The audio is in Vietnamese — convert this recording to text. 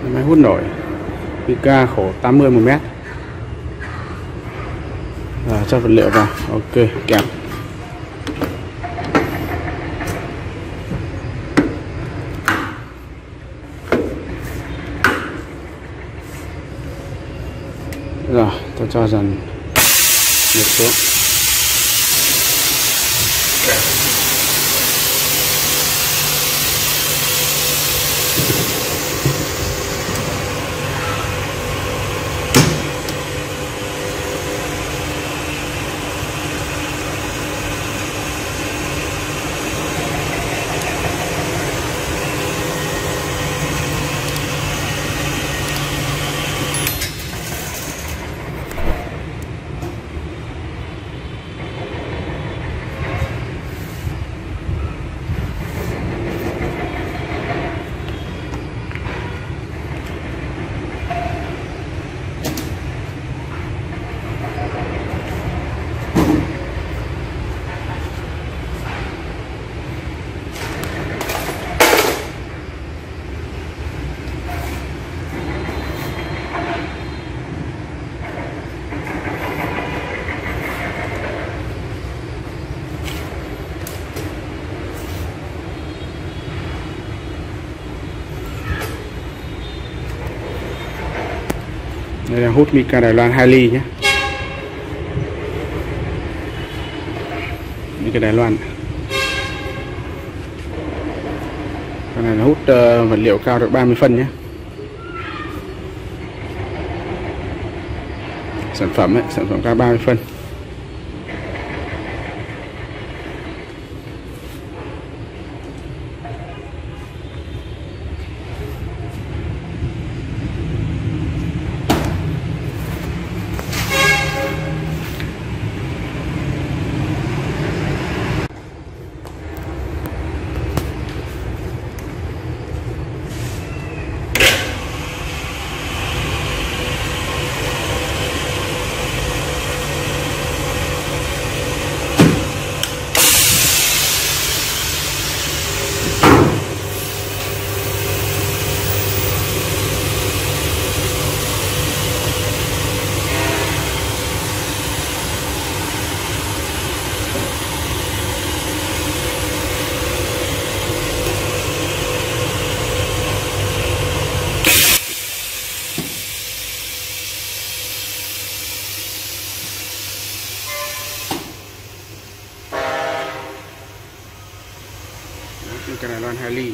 Máy hút nổi Mica khổ 80 một mét. Cho vật liệu vào. Ok, kẹp. Rồi, tôi cho dần nhiệt xuống. Đây là hút Mica Đài Loan 2 ly nhé. Mica Đài Loan. Cái này là hút vật liệu cao được 30 phân nhé. Sản phẩm cao 30 phân. Mica Đài Loan 2 ly.